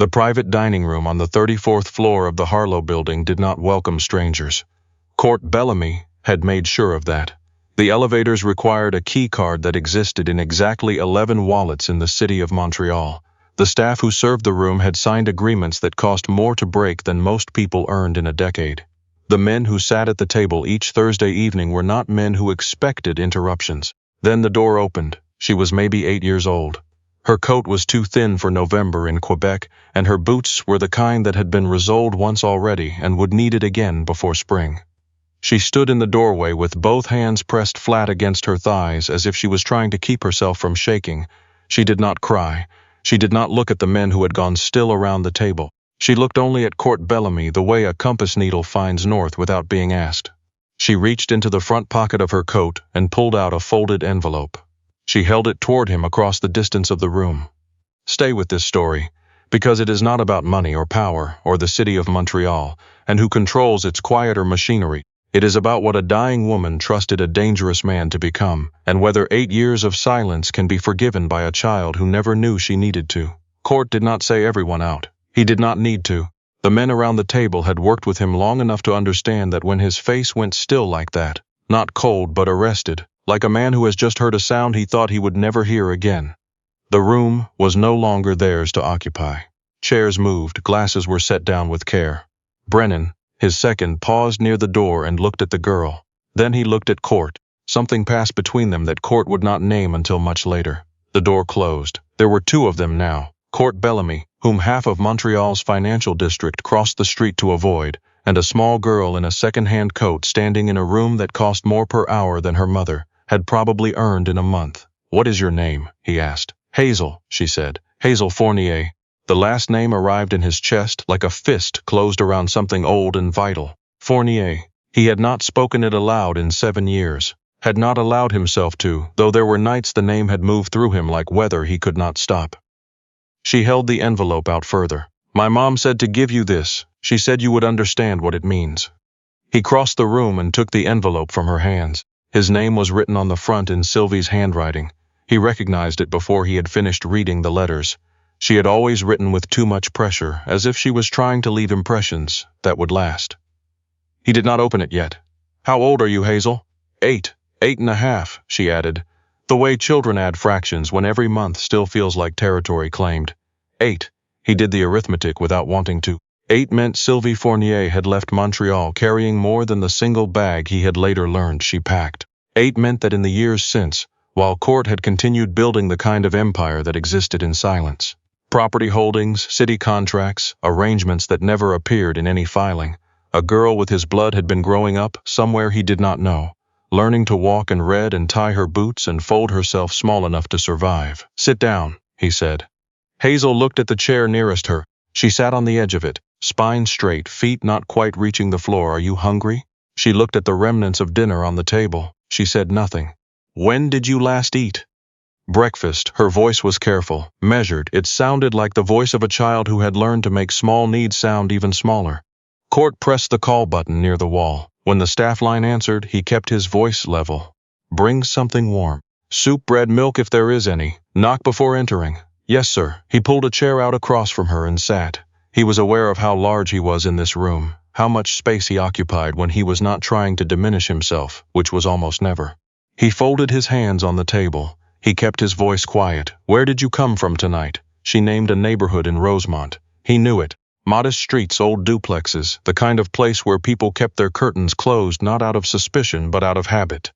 The private dining room on the 34th floor of the Harlow building did not welcome strangers. Court Bellamy had made sure of that. The elevators required a key card that existed in exactly 11 wallets in the city of Montreal. The staff who served the room had signed agreements that cost more to break than most people earned in a decade. The men who sat at the table each Thursday evening were not men who expected interruptions. Then the door opened. She was maybe 8 years old. Her coat was too thin for November in Quebec, and her boots were the kind that had been resoled once already and would need it again before spring. She stood in the doorway with both hands pressed flat against her thighs as if she was trying to keep herself from shaking. She did not cry. She did not look at the men who had gone still around the table. She looked only at Court Bellamy the way a compass needle finds north without being asked. She reached into the front pocket of her coat and pulled out a folded envelope. She held it toward him across the distance of the room. Stay with this story, because it is not about money or power or the city of Montreal and who controls its quieter machinery. It is about what a dying woman trusted a dangerous man to become, and whether 8 years of silence can be forgiven by a child who never knew she needed to. Court did not say everyone out. He did not need to. The men around the table had worked with him long enough to understand that when his face went still like that, not cold but arrested, like a man who has just heard a sound he thought he would never hear again. The room was no longer theirs to occupy. Chairs moved, glasses were set down with care. Brennan, his second, paused near the door and looked at the girl. Then he looked at Court. Something passed between them that Court would not name until much later. The door closed. There were two of them now. Court Bellamy, whom half of Montreal's financial district crossed the street to avoid, and a small girl in a second-hand coat standing in a room that cost more per hour than her mother had probably earned in a month. "What is your name?" he asked. "Hazel," she said. "Hazel Fournier." The last name arrived in his chest like a fist closed around something old and vital. Fournier. He had not spoken it aloud in 7 years. Had not allowed himself to, though there were nights the name had moved through him like weather he could not stop. She held the envelope out further. "My mom said to give you this. She said you would understand what it means." He crossed the room and took the envelope from her hands. His name was written on the front in Sylvie's handwriting. He recognized it before he had finished reading the letters. She had always written with too much pressure, as if she was trying to leave impressions that would last. He did not open it yet. "How old are you, Hazel?" 8, 8.5, she added. The way children add fractions when every month still feels like territory claimed. 8. He did the arithmetic without wanting to. 8 meant Sylvie Fournier had left Montreal carrying more than the single bag he had later learned she packed. 8 meant that in the years since, while Court had continued building the kind of empire that existed in silence. Property holdings, city contracts, arrangements that never appeared in any filing. A girl with his blood had been growing up somewhere he did not know, learning to walk and read and tie her boots and fold herself small enough to survive. "Sit down," he said. Hazel looked at the chair nearest her. She sat on the edge of it, spine straight, feet not quite reaching the floor. "Are you hungry?" She looked at the remnants of dinner on the table. She said nothing. "When did you last eat?" "Breakfast." Her voice was careful, measured. It sounded like the voice of a child who had learned to make small needs sound even smaller. Court pressed the call button near the wall. When the staff line answered, he kept his voice level. "Bring something warm. Soup, bread, milk if there is any. Knock before entering." "Yes, sir." He pulled a chair out across from her and sat. He was aware of how large he was in this room, how much space he occupied when he was not trying to diminish himself, which was almost never. He folded his hands on the table. He kept his voice quiet. "Where did you come from tonight?" She named a neighborhood in Rosemont. He knew it. Modest streets, old duplexes, the kind of place where people kept their curtains closed not out of suspicion but out of habit.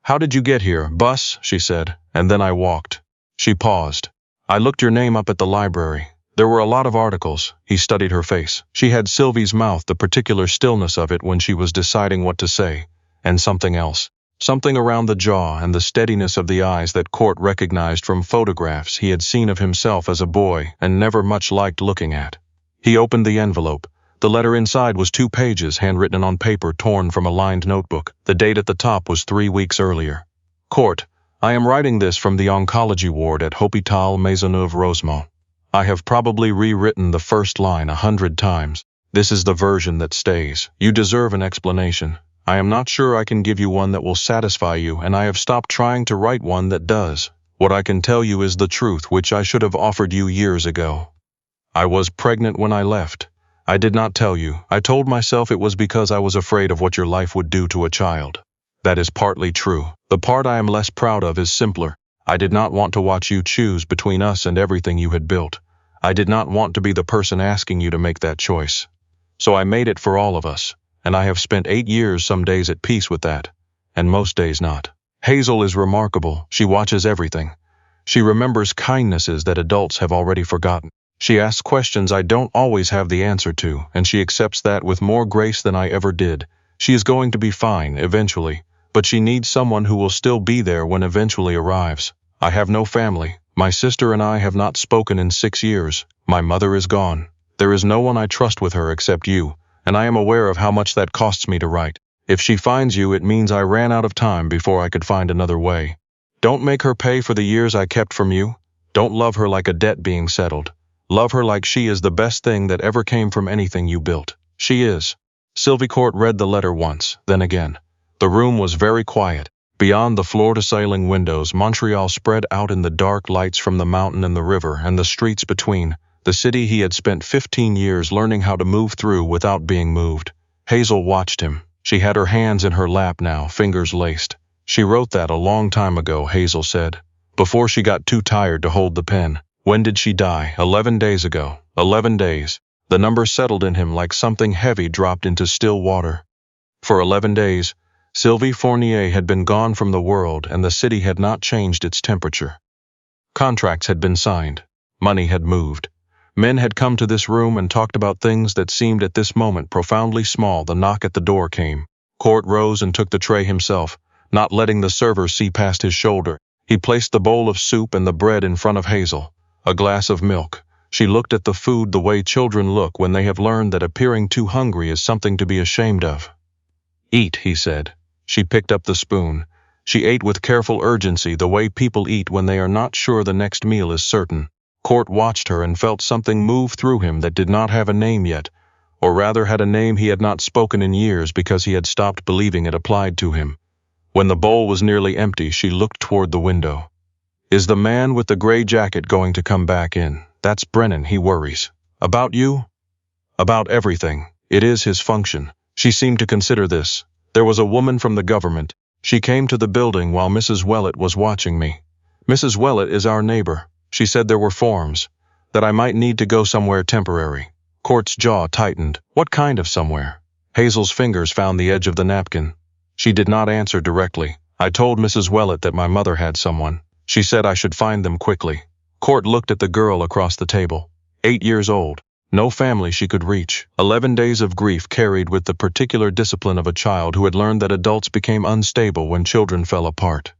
"How did you get here?" "Bus," she said, "and then I walked." She paused. "I looked your name up at the library. There were a lot of articles." He studied her face. She had Sylvie's mouth, the particular stillness of it when she was deciding what to say, and something else. Something around the jaw and the steadiness of the eyes that Court recognized from photographs he had seen of himself as a boy and never much liked looking at. He opened the envelope. The letter inside was 2 pages, handwritten on paper torn from a lined notebook. The date at the top was 3 weeks earlier. "Court, I am writing this from the oncology ward at Hôpital Maisonneuve-Rosemont. I have probably rewritten the first line 100 times. This is the version that stays. You deserve an explanation. I am not sure I can give you one that will satisfy you, and I have stopped trying to write one that does. What I can tell you is the truth, which I should have offered you years ago. I was pregnant when I left. I did not tell you. I told myself it was because I was afraid of what your life would do to a child. That is partly true. The part I am less proud of is simpler. I did not want to watch you choose between us and everything you had built. I did not want to be the person asking you to make that choice. So I made it for all of us, and I have spent 8 years some days at peace with that, and most days not. Hazel is remarkable. She watches everything. She remembers kindnesses that adults have already forgotten. She asks questions I don't always have the answer to, and she accepts that with more grace than I ever did. She is going to be fine, eventually, but she needs someone who will still be there when eventually arrives. I have no family. My sister and I have not spoken in 6 years. My mother is gone. There is no one I trust with her except you, and I am aware of how much that costs me to write. If she finds you, it means I ran out of time before I could find another way. Don't make her pay for the years I kept from you. Don't love her like a debt being settled. Love her like she is the best thing that ever came from anything you built. She is. Sylvie Court read the letter once, then again. The room was very quiet. Beyond the floor-to-ceiling windows, Montreal spread out in the dark lights from the mountain and the river and the streets between, the city he had spent 15 years learning how to move through without being moved. Hazel watched him. She had her hands in her lap now, fingers laced. She wrote that a long time ago, Hazel said, before she got too tired to hold the pen. When did she die? 11 days ago. 11 days. The number settled in him like something heavy dropped into still water. For 11 days, Sylvie Fournier had been gone from the world, and the city had not changed its temperature. Contracts had been signed. Money had moved. Men had come to this room and talked about things that seemed at this moment profoundly small. The knock at the door came. Court rose and took the tray himself, not letting the server see past his shoulder. He placed the bowl of soup and the bread in front of Hazel. A glass of milk. She looked at the food the way children look when they have learned that appearing too hungry is something to be ashamed of. Eat, he said. She picked up the spoon. She ate with careful urgency, the way people eat when they are not sure the next meal is certain. Court watched her and felt something move through him that did not have a name yet, or rather had a name he had not spoken in years because he had stopped believing it applied to him. When the bowl was nearly empty, she looked toward the window. Is the man with the gray jacket going to come back in? That's Brennan, he worries. About you? About everything. It is his function. She seemed to consider this. There was a woman from the government. She came to the building while Mrs. Willett was watching me. Mrs. Willett is our neighbor. She said there were forms, that I might need to go somewhere temporary. Court's jaw tightened. What kind of somewhere? Hazel's fingers found the edge of the napkin. She did not answer directly. I told Mrs. Willett that my mother had someone. She said I should find them quickly. Court looked at the girl across the table. 8 years old. No family she could reach. 11 days of grief carried with the particular discipline of a child who had learned that adults became unstable when children fell apart.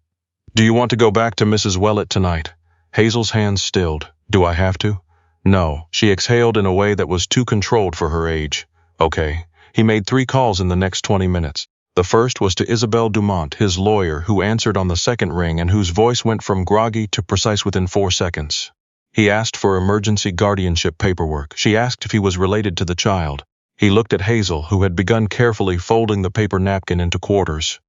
Do you want to go back to Mrs. Willett tonight? Hazel's hands stilled. Do I have to? No. She exhaled in a way that was too controlled for her age. Okay. He made 3 calls in the next 20 minutes. The first was to Isabelle Dumont, his lawyer, who answered on the second ring and whose voice went from groggy to precise within 4 seconds. He asked for emergency guardianship paperwork. She asked if he was related to the child. He looked at Hazel, who had begun carefully folding the paper napkin into quarters.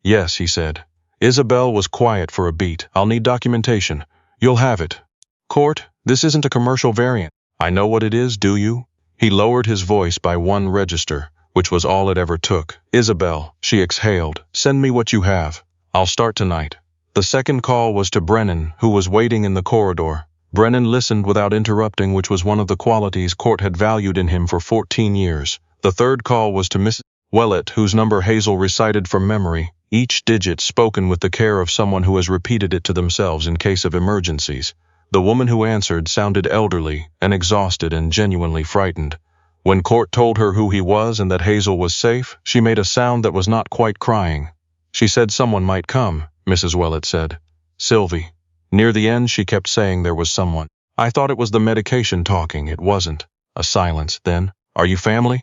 Yes, he said. Isabelle was quiet for a beat. I'll need documentation. You'll have it. Court, this isn't a commercial variant. I know what it is, do you? He lowered his voice by 1 register, which was all it ever took. Isabelle, she exhaled, send me what you have. I'll start tonight. The second call was to Brennan, who was waiting in the corridor. Brennan listened without interrupting, which was one of the qualities Court had valued in him for 14 years. The third call was to Mrs. Willett, whose number Hazel recited from memory, each digit spoken with the care of someone who has repeated it to themselves in case of emergencies. The woman who answered sounded elderly and exhausted and genuinely frightened. When Court told her who he was and that Hazel was safe, she made a sound that was not quite crying. She said someone might come, Mrs. Willett said. Sylvie. Near the end, she kept saying there was someone. I thought it was the medication talking. It wasn't. A silence. Then, are you family?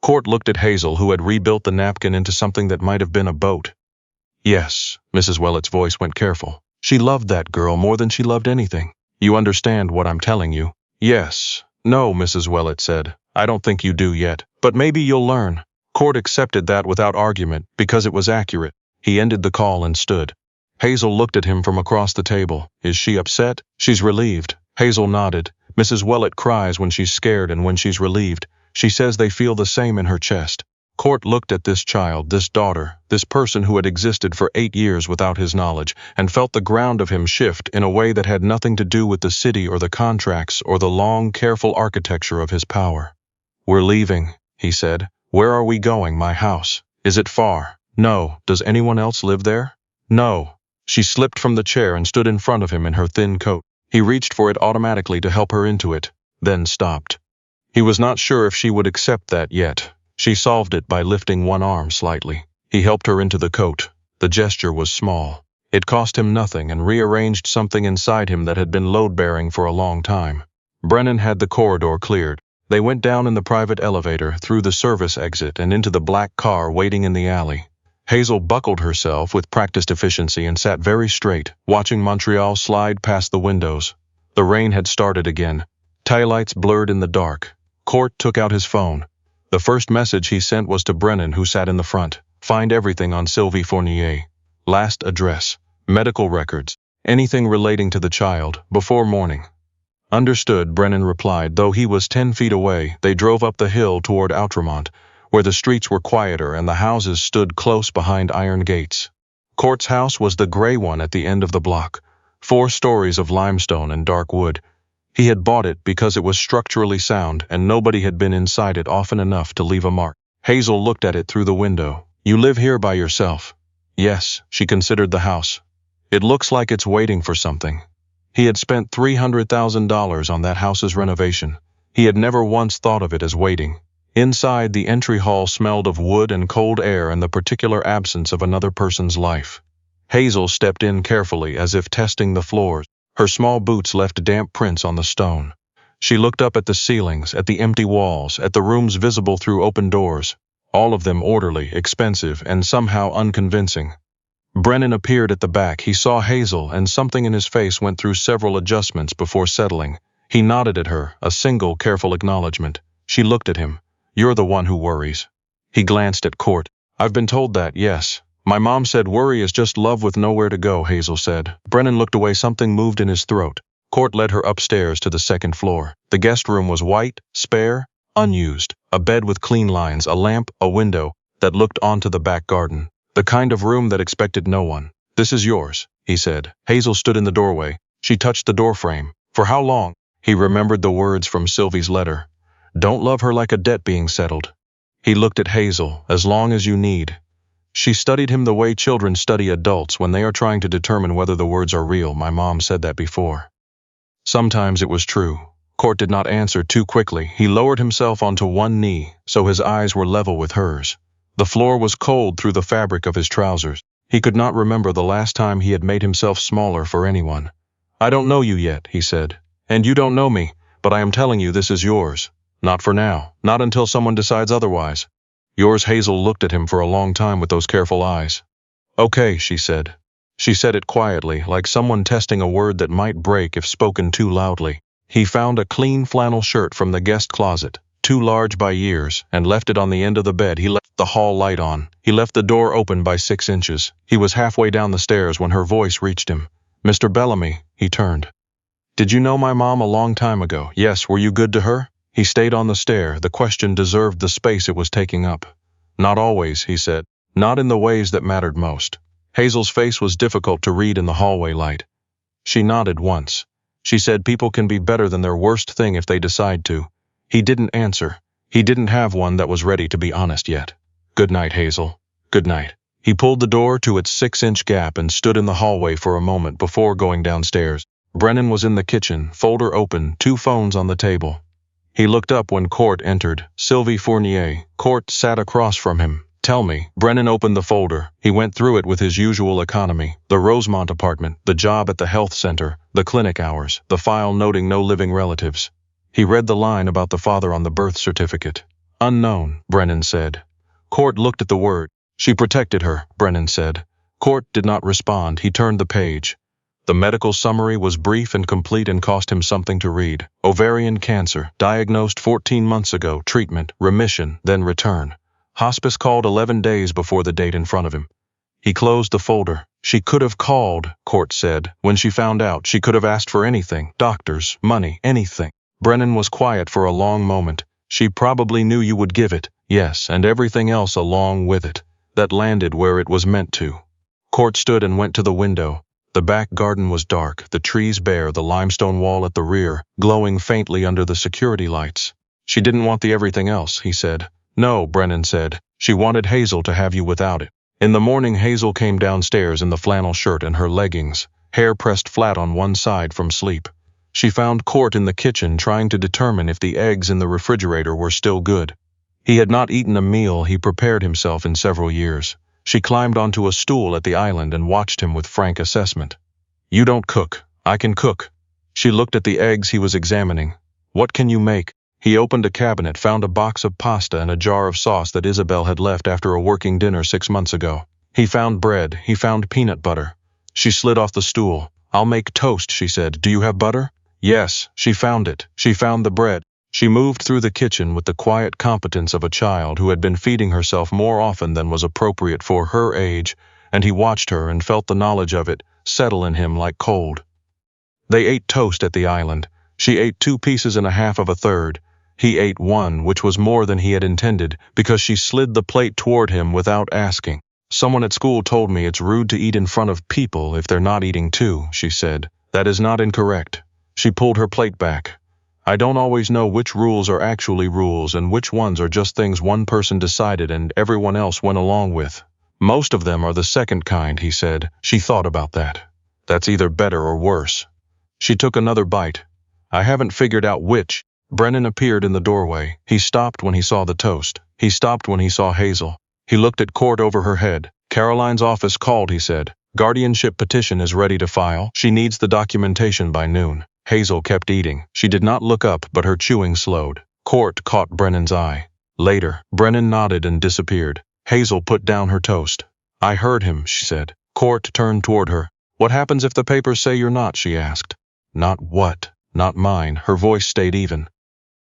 Court looked at Hazel, who had rebuilt the napkin into something that might have been a boat. Yes, Mrs. Willett's voice went careful. She loved that girl more than she loved anything. You understand what I'm telling you? Yes. No, Mrs. Willett said. I don't think you do yet, but maybe you'll learn. Court accepted that without argument, because it was accurate. He ended the call and stood. Hazel looked at him from across the table. Is she upset? She's relieved. Hazel nodded. Mrs. Willett cries when she's scared and when she's relieved. She says they feel the same in her chest. Court looked at this child, this daughter, this person who had existed for 8 years without his knowledge, and felt the ground of him shift in a way that had nothing to do with the city or the contracts or the long, careful architecture of his power. "We're leaving," he said. "Where are we going? My house. Is it far?" "No." "Does anyone else live there?" "No." She slipped from the chair and stood in front of him in her thin coat. He reached for it automatically to help her into it, then stopped. He was not sure if she would accept that yet. She solved it by lifting one arm slightly. He helped her into the coat. The gesture was small. It cost him nothing and rearranged something inside him that had been load-bearing for a long time. Brennan had the corridor cleared. They went down in the private elevator, through the service exit, and into the black car waiting in the alley. Hazel buckled herself with practiced efficiency and sat very straight, watching Montreal slide past the windows. The rain had started again. Taillights blurred in the dark. Court took out his phone. The first message he sent was to Brennan, who sat in the front. Find everything on Sylvie Fournier. Last address, medical records, anything relating to the child, before morning. Understood, Brennan replied. Though he was 10 feet away, they drove up the hill toward Outremont, where the streets were quieter and the houses stood close behind iron gates. Court's house was the gray one at the end of the block, 4 stories of limestone and dark wood. He had bought it because it was structurally sound and nobody had been inside it often enough to leave a mark. Hazel looked at it through the window. You live here by yourself? Yes, she considered the house. It looks like it's waiting for something. He had spent $300,000 on that house's renovation. He had never once thought of it as waiting. Inside, the entry hall smelled of wood and cold air and the particular absence of another person's life. Hazel stepped in carefully, as if testing the floors. Her small boots left damp prints on the stone. She looked up at the ceilings, at the empty walls, at the rooms visible through open doors, all of them orderly, expensive, and somehow unconvincing. Brennan appeared at the back. He saw Hazel, and something in his face went through several adjustments before settling. He nodded at her, a single careful acknowledgement. She looked at him. You're the one who worries. He glanced at Court. I've been told that, yes. My mom said worry is just love with nowhere to go, Hazel said. Brennan looked away. Something moved in his throat. Court led her upstairs to the second floor. The guest room was white, spare, unused. A bed with clean lines, a lamp, a window that looked onto the back garden. The kind of room that expected no one. This is yours, he said. Hazel stood in the doorway. She touched the doorframe. For how long? He remembered the words from Sylvie's letter. Don't love her like a debt being settled. He looked at Hazel. As long as you need. She studied him the way children study adults when they are trying to determine whether the words are real. My mom said that before. Sometimes it was true. Court did not answer too quickly. He lowered himself onto one knee, so his eyes were level with hers. The floor was cold through the fabric of his trousers. He could not remember the last time he had made himself smaller for anyone. I don't know you yet, he said. And you don't know me, but I am telling you this is yours. Not for now. Not until someone decides otherwise. Yours. Hazel looked at him for a long time with those careful eyes. Okay, she said. She said it quietly, like someone testing a word that might break if spoken too loudly. He found a clean flannel shirt from the guest closet, too large by years, and left it on the end of the bed. He left the hall light on. He left the door open by 6 inches. He was halfway down the stairs when her voice reached him. Mr. Bellamy, he turned. Did you know my mom a long time ago? Yes, were you good to her? He stayed on the stair. The question deserved the space it was taking up. Not always, he said. Not in the ways that mattered most. Hazel's face was difficult to read in the hallway light. She nodded once. She said people can be better than their worst thing if they decide to. He didn't answer. He didn't have one that was ready to be honest yet. Good night, Hazel. Good night. He pulled the door to its 6-inch gap and stood in the hallway for a moment before going downstairs. Brennan was in the kitchen, folder open, 2 phones on the table. He looked up when Court entered. Sylvie Fournier. Court sat across from him. Tell me. Brennan opened the folder. He went through it with his usual economy. The Rosemont apartment, the job at the health center, the clinic hours, the file noting no living relatives. He read the line about the father on the birth certificate. Unknown, Brennan said. Court looked at the word. She protected her, Brennan said. Court did not respond. He turned the page. The medical summary was brief and complete and cost him something to read. Ovarian cancer, diagnosed 14 months ago, treatment, remission, then return. Hospice called 11 days before the date in front of him. He closed the folder. She could have called, Court said. When she found out, she could have asked for anything. Doctors, money, anything. Brennan was quiet for a long moment. She probably knew you would give it, yes, and everything else along with it. That landed where it was meant to. Court stood and went to the window. The back garden was dark, the trees bare, the limestone wall at the rear, glowing faintly under the security lights. She didn't want the everything else, he said. No, Brennan said. She wanted Hazel to have you without it. In the morning, Hazel came downstairs in the flannel shirt and her leggings, hair pressed flat on one side from sleep. She found Court in the kitchen trying to determine if the eggs in the refrigerator were still good. He had not eaten a meal he prepared himself in several years. She climbed onto a stool at the island and watched him with frank assessment. You don't cook. I can cook. She looked at the eggs he was examining. What can you make? He opened a cabinet, found a box of pasta and a jar of sauce that Isabel had left after a working dinner 6 months ago. He found bread. He found peanut butter. She slid off the stool. I'll make toast, she said. Do you have butter? Yes, she found it. She found the bread. She moved through the kitchen with the quiet competence of a child who had been feeding herself more often than was appropriate for her age, and he watched her and felt the knowledge of it settle in him like cold. They ate toast at the island. She ate 2 pieces and a half of a third. He ate 1, which was more than he had intended, because she slid the plate toward him without asking. Someone at school told me it's rude to eat in front of people if they're not eating too, she said. That is not incorrect. She pulled her plate back. I don't always know which rules are actually rules and which ones are just things one person decided and everyone else went along with. Most of them are the second kind, he said. She thought about that. That's either better or worse. She took another bite. I haven't figured out which. Brennan appeared in the doorway. He stopped when he saw the toast. He stopped when he saw Hazel. He looked at Court over her head. Caroline's office called, he said. Guardianship petition is ready to file. She needs the documentation by noon. Hazel kept eating. She did not look up, but her chewing slowed. Court caught Brennan's eye. Later, Brennan nodded and disappeared. Hazel put down her toast. I heard him, she said. Court turned toward her. What happens if the papers say you're not, she asked. Not what? Not mine. Her voice stayed even.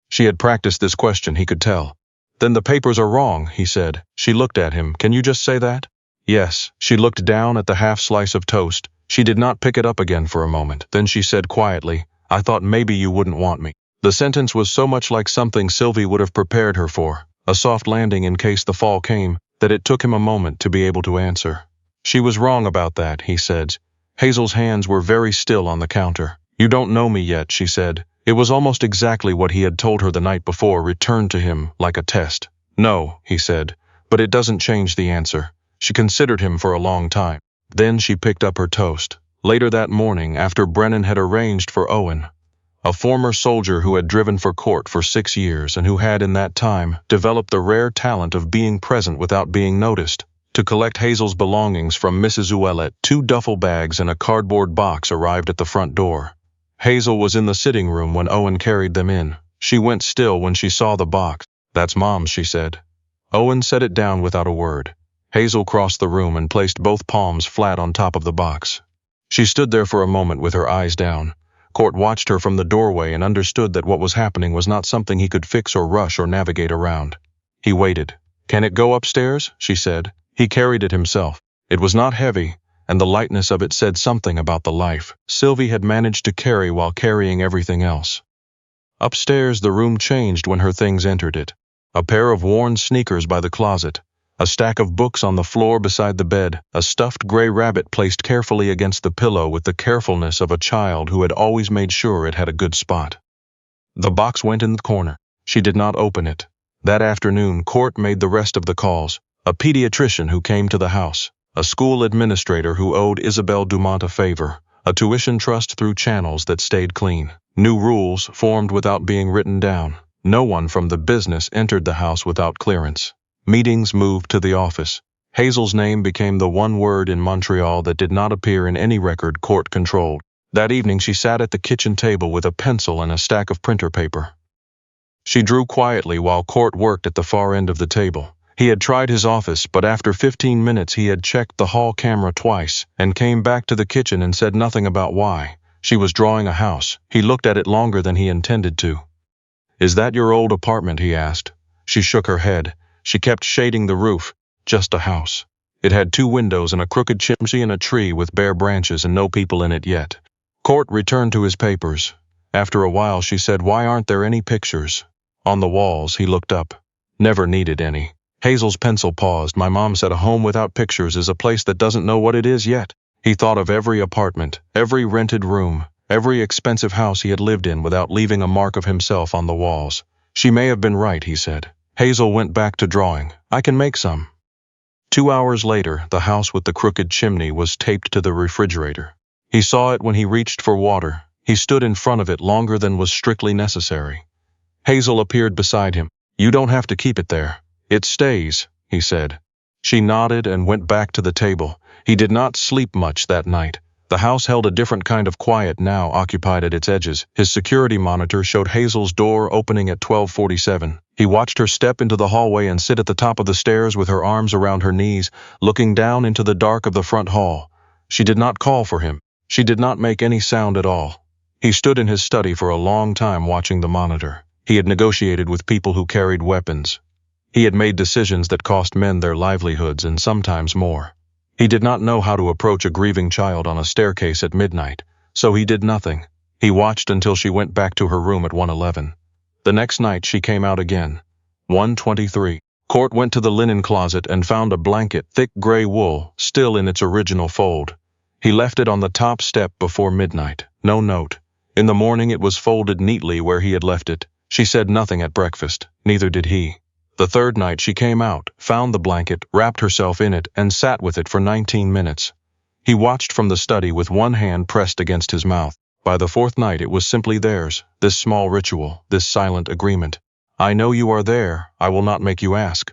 She had practiced this question, he could tell. Then the papers are wrong, he said. She looked at him. Can you just say that? Yes. She looked down at the half slice of toast. She did not pick it up again for a moment. Then she said quietly, I thought maybe you wouldn't want me. The sentence was so much like something Sylvie would have prepared her for, a soft landing in case the fall came, that it took him a moment to be able to answer. She was wrong about that, he said. Hazel's hands were very still on the counter. You don't know me yet, she said. It was almost exactly what he had told her the night before returned to him like a test. No, he said, but it doesn't change the answer. She considered him for a long time. Then she picked up her toast. Later that morning, after Brennan had arranged for Owen, a former soldier who had driven for Court for 6 years and who had in that time developed the rare talent of being present without being noticed, to collect Hazel's belongings from Mrs. Ouellet, 2 duffel bags and a cardboard box arrived at the front door. Hazel was in the sitting room when Owen carried them in. She went still when she saw the box. That's Mom's, she said. Owen set it down without a word. Hazel crossed the room and placed both palms flat on top of the box. She stood there for a moment with her eyes down. Court watched her from the doorway and understood that what was happening was not something he could fix or rush or navigate around. He waited. Can it go upstairs? She said. He carried it himself. It was not heavy, and the lightness of it said something about the life Sylvie had managed to carry while carrying everything else. Upstairs, the room changed when her things entered it. A pair of worn sneakers by the closet, a stack of books on the floor beside the bed, a stuffed gray rabbit placed carefully against the pillow with the carefulness of a child who had always made sure it had a good spot. The box went in the corner. She did not open it. That afternoon, Court made the rest of the calls. A pediatrician who came to the house, a school administrator who owed Isabel Dumont a favor, a tuition trust through channels that stayed clean. New rules formed without being written down. No one from the business entered the house without clearance. Meetings moved to the office. Hazel's name became the one word in Montreal that did not appear in any record Court controlled. That evening she sat at the kitchen table with a pencil and a stack of printer paper. She drew quietly while Court worked at the far end of the table. He had tried his office, but after 15 minutes he had checked the hall camera twice and came back to the kitchen and said nothing about why. She was drawing a house. He looked at it longer than he intended to. Is that your old apartment? He asked. She shook her head. She kept shading the roof. Just a house. It had 2 windows and a crooked chimney and a tree with bare branches and no people in it yet. Court returned to his papers. After a while she said, "Why aren't there any pictures?" On the walls, he looked up. "Never needed any." Hazel's pencil paused. "My mom said a home without pictures is a place that doesn't know what it is yet." He thought of every apartment, every rented room, every expensive house he had lived in without leaving a mark of himself on the walls. "She may have been right," he said. Hazel went back to drawing. "I can make some." 2 hours later, the house with the crooked chimney was taped to the refrigerator. He saw it when he reached for water. He stood in front of it longer than was strictly necessary. Hazel appeared beside him. "You don't have to keep it there. It stays," he said. She nodded and went back to the table. He did not sleep much that night. The house held a different kind of quiet now occupied at its edges. His security monitor showed Hazel's door opening at 12:47. He watched her step into the hallway and sit at the top of the stairs with her arms around her knees, looking down into the dark of the front hall. She did not call for him. She did not make any sound at all. He stood in his study for a long time watching the monitor. He had negotiated with people who carried weapons. He had made decisions that cost men their livelihoods and sometimes more. He did not know how to approach a grieving child on a staircase at midnight, so he did nothing. He watched until she went back to her room at 1:11. The next night she came out again. 1:23. Court went to the linen closet and found a blanket, thick gray wool, still in its original fold. He left it on the top step before midnight. No note. In the morning it was folded neatly where he had left it. She said nothing at breakfast. Neither did he. The third night she came out, found the blanket, wrapped herself in it, and sat with it for 19 minutes. He watched from the study with one hand pressed against his mouth. By the fourth night it was simply theirs, this small ritual, this silent agreement. "I know you are there. I will not make you ask."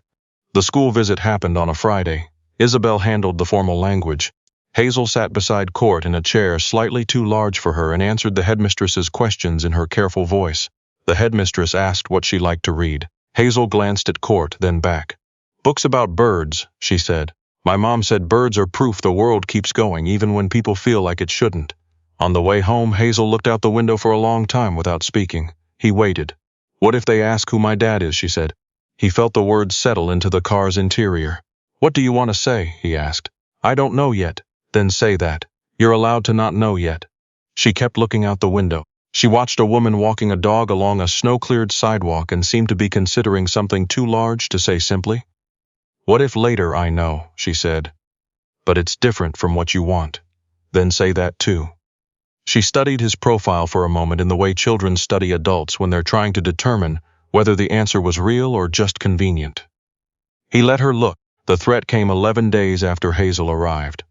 The school visit happened on a Friday. Isabel handled the formal language. Hazel sat beside Court in a chair slightly too large for her and answered the headmistress's questions in her careful voice. The headmistress asked what she liked to read. Hazel glanced at Court, then back. "Books about birds," she said. "My mom said birds are proof the world keeps going even when people feel like it shouldn't." On the way home, Hazel looked out the window for a long time without speaking. He waited. "What if they ask who my dad is?" she said. He felt the words settle into the car's interior. "What do you want to say?" he asked. "I don't know yet." "Then say that. You're allowed to not know yet." She kept looking out the window. She watched a woman walking a dog along a snow-cleared sidewalk and seemed to be considering something too large to say simply. "What if later I know?" she said. "But it's different from what you want." "Then say that too." She studied his profile for a moment in the way children study adults when they're trying to determine whether the answer was real or just convenient. He let her look. The threat came 11 days after Hazel arrived.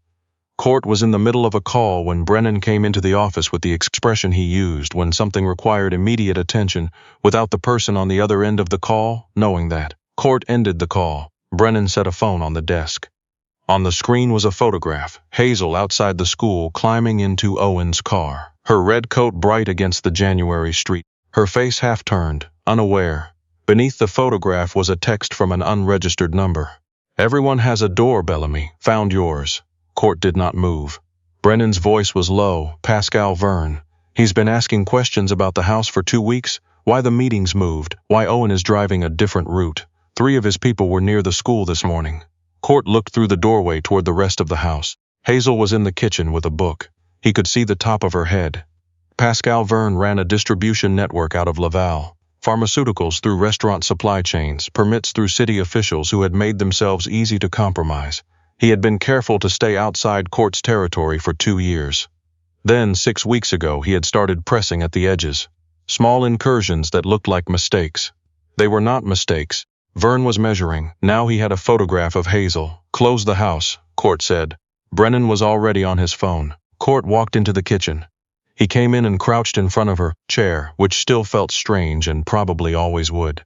Court was in the middle of a call when Brennan came into the office with the expression he used when something required immediate attention, without the person on the other end of the call knowing that. Court ended the call. Brennan set a phone on the desk. On the screen was a photograph, Hazel outside the school climbing into Owen's car, her red coat bright against the January street, her face half-turned, unaware. Beneath the photograph was a text from an unregistered number. "Everyone has a door, Bellamy. Found yours." Court did not move. Brennan's voice was low. "Pascal Verne. He's been asking questions about the house for 2 weeks, why the meetings moved, why Owen is driving a different route. 3 of his people were near the school this morning." Court looked through the doorway toward the rest of the house. Hazel was in the kitchen with a book. He could see the top of her head. Pascal Verne ran a distribution network out of Laval. Pharmaceuticals through restaurant supply chains, permits through city officials who had made themselves easy to compromise. He had been careful to stay outside Court's territory for 2 years. Then, 6 weeks ago, he had started pressing at the edges. Small incursions that looked like mistakes. They were not mistakes. Verne was measuring. Now he had a photograph of Hazel. "Close the house," Court said. Brennan was already on his phone. Court walked into the kitchen. He came in and crouched in front of her chair, which still felt strange and probably always would.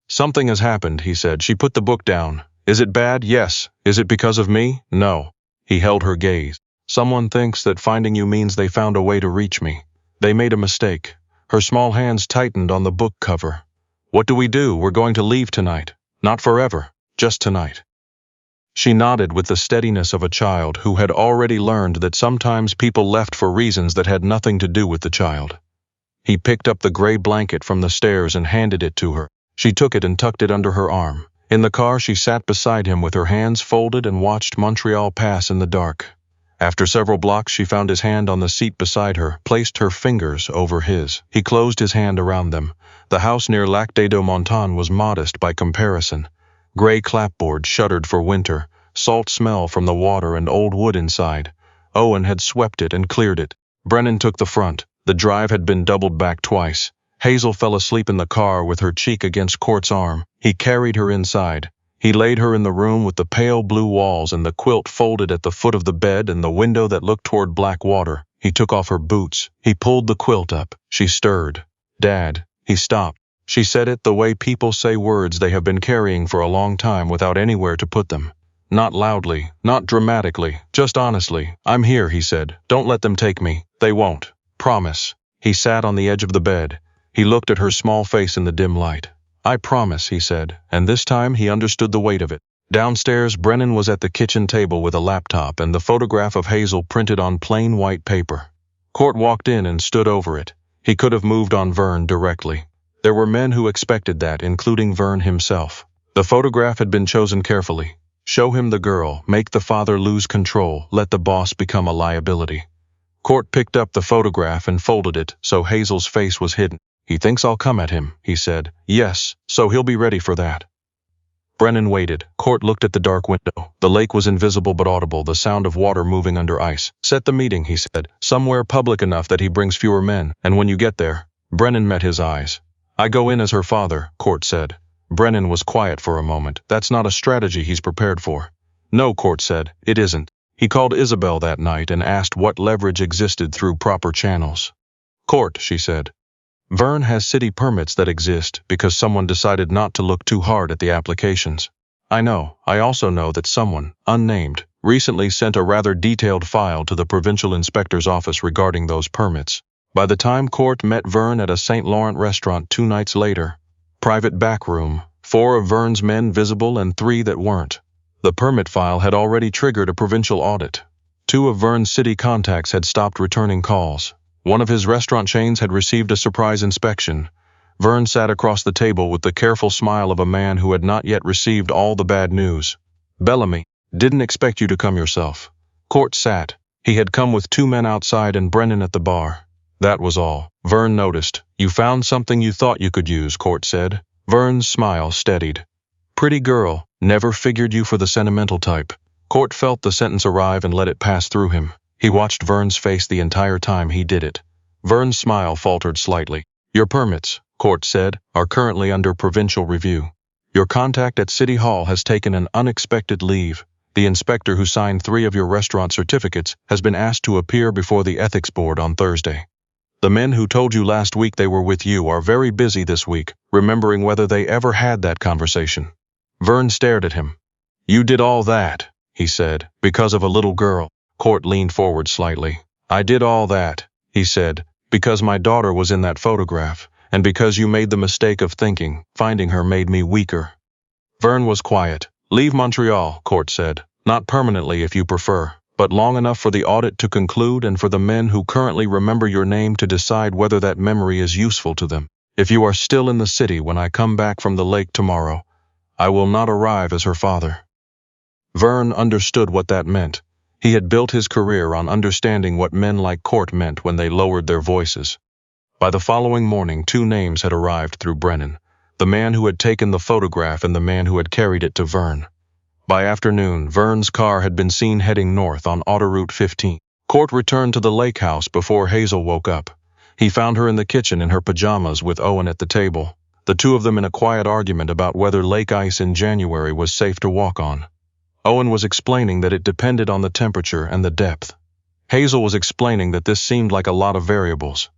"Something has happened," he said. She put the book down. "Is it bad? Yes. Is it because of me? No." He held her gaze. "Someone thinks that finding you means they found a way to reach me. They made a mistake." Her small hands tightened on the book cover. "What do we do? We're going to leave tonight. Not forever. Just tonight." She nodded with the steadiness of a child who had already learned that sometimes people left for reasons that had nothing to do with the child. He picked up the gray blanket from the stairs and handed it to her. She took it and tucked it under her arm. In the car, she sat beside him with her hands folded and watched Montreal pass in the dark. After several blocks, she found his hand on the seat beside her, placed her fingers over his. He closed his hand around them. The house near Lac des Deux Montagnes was modest by comparison. Gray clapboard shuttered for winter, salt smell from the water and old wood inside. Owen had swept it and cleared it. Brennan took the front. The drive had been doubled back twice. Hazel fell asleep in the car with her cheek against Court's arm. He carried her inside. He laid her in the room with the pale blue walls and the quilt folded at the foot of the bed and the window that looked toward black water. He took off her boots. He pulled the quilt up. She stirred. "Dad." He stopped. She said it the way people say words they have been carrying for a long time without anywhere to put them. Not loudly, not dramatically, just honestly. "I'm here," he said. "Don't let them take me. They won't. Promise." He sat on the edge of the bed. He looked at her small face in the dim light. "I promise," he said, and this time he understood the weight of it. Downstairs, Brennan was at the kitchen table with a laptop and the photograph of Hazel printed on plain white paper. Court walked in and stood over it. He could have moved on Vern directly. There were men who expected that, including Vern himself. The photograph had been chosen carefully. Show him the girl, make the father lose control, let the boss become a liability. Court picked up the photograph and folded it so Hazel's face was hidden. "He thinks I'll come at him," he said. "Yes, so he'll be ready for that." Brennan waited. Court looked at the dark window. The lake was invisible but audible, the sound of water moving under ice. "Set the meeting," he said. "Somewhere public enough that he brings fewer men, and when you get there." Brennan met his eyes. "I go in as her father," Court said. Brennan was quiet for a moment. "That's not a strategy he's prepared for." "No," Court said, "it isn't. He called Isabel that night and asked what leverage existed through proper channels." "Court," she said. "Vern has city permits that exist because someone decided not to look too hard at the applications. I know. I also know that someone, unnamed, recently sent a rather detailed file to the provincial inspector's office regarding those permits. By the time Court met Vern at a St. Laurent restaurant 2 nights later, private back room, 4 of Vern's men visible and 3 that weren't. The permit file had already triggered a provincial audit. 2 of Vern's city contacts had stopped returning calls. One of his restaurant chains had received a surprise inspection. Vern sat across the table with the careful smile of a man who had not yet received all the bad news. "Bellamy, didn't expect you to come yourself." Court sat. He had come with 2 men outside and Brennan at the bar. That was all. Vern noticed. "You found something you thought you could use," Court said. Vern's smile steadied. "Pretty girl, never figured you for the sentimental type." Court felt the sentence arrive and let it pass through him. He watched Vern's face the entire time he did it. Vern's smile faltered slightly. "Your permits," Court said, "are currently under provincial review. Your contact at City Hall has taken an unexpected leave. The inspector who signed 3 of your restaurant certificates has been asked to appear before the ethics board on Thursday. The men who told you last week they were with you are very busy this week, remembering whether they ever had that conversation." Vern stared at him. "You did all that," he said, "because of a little girl." Court leaned forward slightly. "I did all that," he said, "because my daughter was in that photograph, and because you made the mistake of thinking finding her made me weaker." Vern was quiet. "Leave Montreal," Court said. "Not permanently if you prefer, but long enough for the audit to conclude and for the men who currently remember your name to decide whether that memory is useful to them. If you are still in the city when I come back from the lake tomorrow, I will not arrive as her father." Vern understood what that meant. He had built his career on understanding what men like Court meant when they lowered their voices. By the following morning, 2 names had arrived through Brennan, the man who had taken the photograph and the man who had carried it to Vern. By afternoon, Vern's car had been seen heading north on Autoroute 15. Court returned to the lake house before Hazel woke up. He found her in the kitchen in her pajamas with Owen at the table, the 2 of them in a quiet argument about whether lake ice in January was safe to walk on. Owen was explaining that it depended on the temperature and the depth. Hazel was explaining that this seemed like a lot of variables.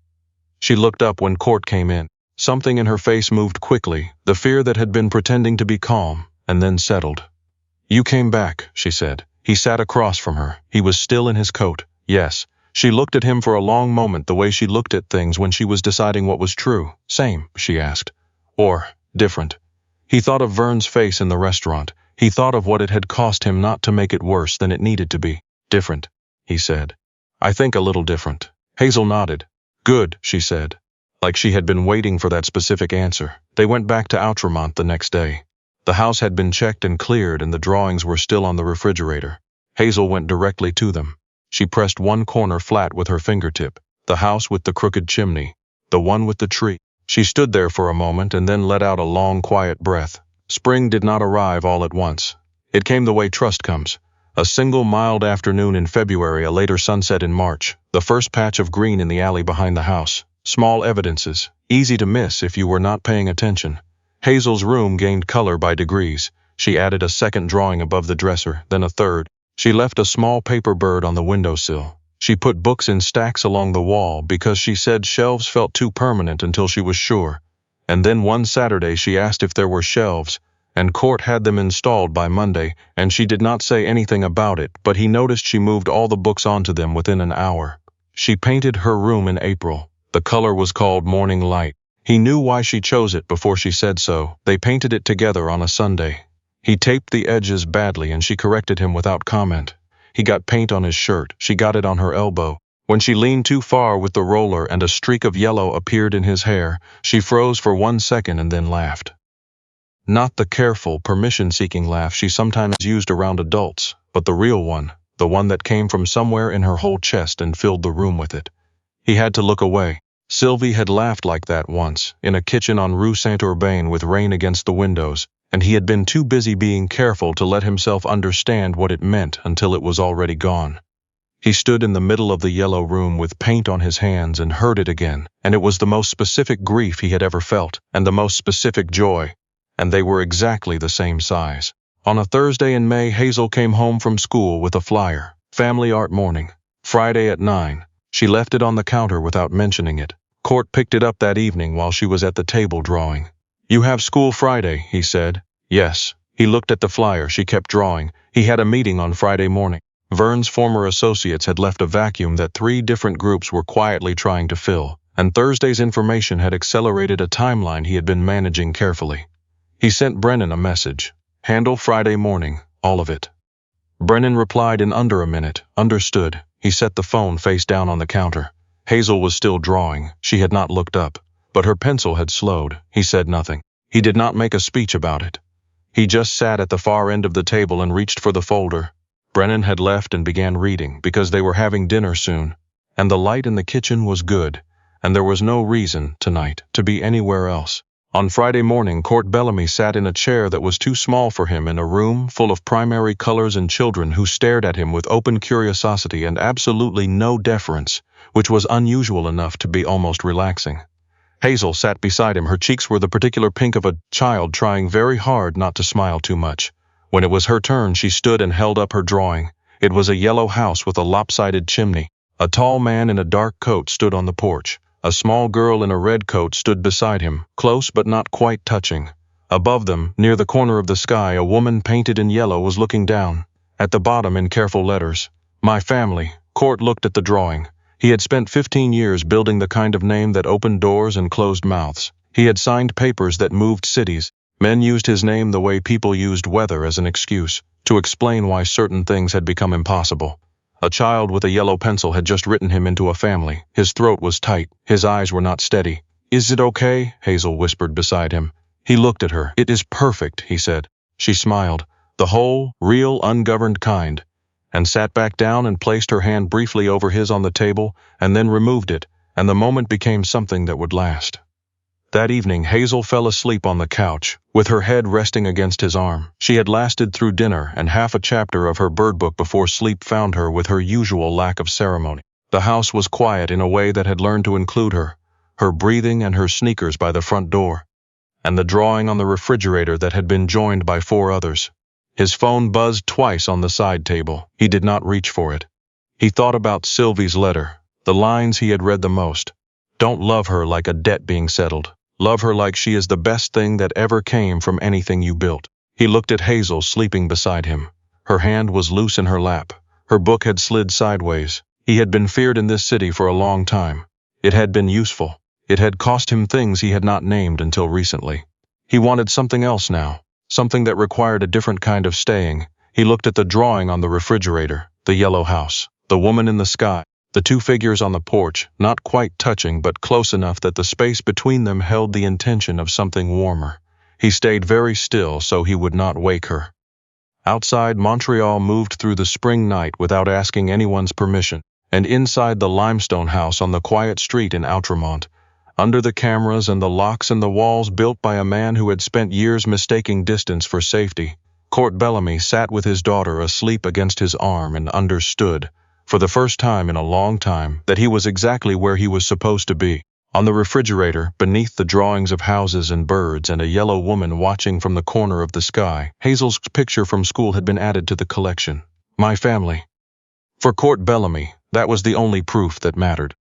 She looked up when Court came in. Something in her face moved quickly, the fear that had been pretending to be calm, and then settled. "You came back," she said. He sat across from her. He was still in his coat. "Yes." She looked at him for a long moment the way she looked at things when she was deciding what was true. "Same?" she asked. "Or different?" He thought of Vern's face in the restaurant. He thought of what it had cost him not to make it worse than it needed to be. "Different," he said. "I think a little different." Hazel nodded. "Good," she said, like she had been waiting for that specific answer. They went back to Outremont the next day. The house had been checked and cleared and the drawings were still on the refrigerator. Hazel went directly to them. She pressed one corner flat with her fingertip. The house with the crooked chimney. The one with the tree. She stood there for a moment and then let out a long, quiet breath. Spring did not arrive all at once. It came the way trust comes. A single mild afternoon in February, a later sunset in March, the first patch of green in the alley behind the house. Small evidences, easy to miss if you were not paying attention. Hazel's room gained color by degrees. She added a second drawing above the dresser, then a third. She left a small paper bird on the windowsill. She put books in stacks along the wall because she said shelves felt too permanent until she was sure. And then one Saturday she asked if there were shelves, and Court had them installed by Monday, and she did not say anything about it, but he noticed she moved all the books onto them within an hour. She painted her room in April. The color was called Morning Light. He knew why she chose it before she said so. They painted it together on a Sunday. He taped the edges badly and she corrected him without comment. He got paint on his shirt. She got it on her elbow. When she leaned too far with the roller and a streak of yellow appeared in his hair, she froze for 1 second and then laughed. Not the careful, permission-seeking laugh she sometimes used around adults, but the real one, the one that came from somewhere in her whole chest and filled the room with it. He had to look away. Sylvie had laughed like that once, in a kitchen on Rue Saint-Urbain with rain against the windows, and he had been too busy being careful to let himself understand what it meant until it was already gone. He stood in the middle of the yellow room with paint on his hands and heard it again, and it was the most specific grief he had ever felt, and the most specific joy, and they were exactly the same size. On a Thursday in May, Hazel came home from school with a flyer. Family art morning. Friday at 9. She left it on the counter without mentioning it. Court picked it up that evening while she was at the table drawing. "You have school Friday," he said. "Yes." He looked at the flyer. She kept drawing. He had a meeting on Friday morning. Vern's former associates had left a vacuum that 3 different groups were quietly trying to fill, and Thursday's information had accelerated a timeline he had been managing carefully. He sent Brennan a message. "Handle Friday morning, all of it." Brennan replied in under a minute. Understood. He set the phone face down on the counter. Hazel was still drawing. She had not looked up, but her pencil had slowed. He said nothing. He did not make a speech about it. He just sat at the far end of the table and reached for the folder. Brennan had left and began reading because they were having dinner soon, and the light in the kitchen was good, and there was no reason, tonight, to be anywhere else. On Friday morning, Court Bellamy sat in a chair that was too small for him in a room full of primary colors and children who stared at him with open curiosity and absolutely no deference, which was unusual enough to be almost relaxing. Hazel sat beside him. Her cheeks were the particular pink of a child trying very hard not to smile too much. When it was her turn, she stood and held up her drawing. It was a yellow house with a lopsided chimney. A tall man in a dark coat stood on the porch. A small girl in a red coat stood beside him, close but not quite touching. Above them, near the corner of the sky, a woman painted in yellow was looking down. At the bottom, in careful letters, "My family." Court looked at the drawing. He had spent 15 years building the kind of name that opened doors and closed mouths. He had signed papers that moved cities. Men used his name the way people used weather as an excuse, to explain why certain things had become impossible. A child with a yellow pencil had just written him into a family. His throat was tight. His eyes were not steady. "Is it okay?" Hazel whispered beside him. He looked at her. "It is perfect," he said. She smiled, the whole, real, ungoverned kind, and sat back down and placed her hand briefly over his on the table, and then removed it, and the moment became something that would last. That evening, Hazel fell asleep on the couch, with her head resting against his arm. She had lasted through dinner and half a chapter of her bird book before sleep found her with her usual lack of ceremony. The house was quiet in a way that had learned to include her breathing and her sneakers by the front door, and the drawing on the refrigerator that had been joined by 4 others. His phone buzzed twice on the side table. He did not reach for it. He thought about Sylvie's letter, the lines he had read the most. "Don't love her like a debt being settled. Love her like she is the best thing that ever came from anything you built." He looked at Hazel sleeping beside him. Her hand was loose in her lap. Her book had slid sideways. He had been feared in this city for a long time. It had been useful. It had cost him things he had not named until recently. He wanted something else now, something that required a different kind of staying. He looked at the drawing on the refrigerator, the yellow house, the woman in the sky, the 2 figures on the porch, not quite touching but close enough that the space between them held the intention of something warmer. He stayed very still so he would not wake her. Outside, Montreal moved through the spring night without asking anyone's permission, and inside the limestone house on the quiet street in Outremont, under the cameras and the locks in the walls built by a man who had spent years mistaking distance for safety, Court Bellamy sat with his daughter asleep against his arm and understood, for the first time in a long time, that he was exactly where he was supposed to be. On the refrigerator, beneath the drawings of houses and birds and a yellow woman watching from the corner of the sky, Hazel's picture from school had been added to the collection. My family. For Court Bellamy, that was the only proof that mattered.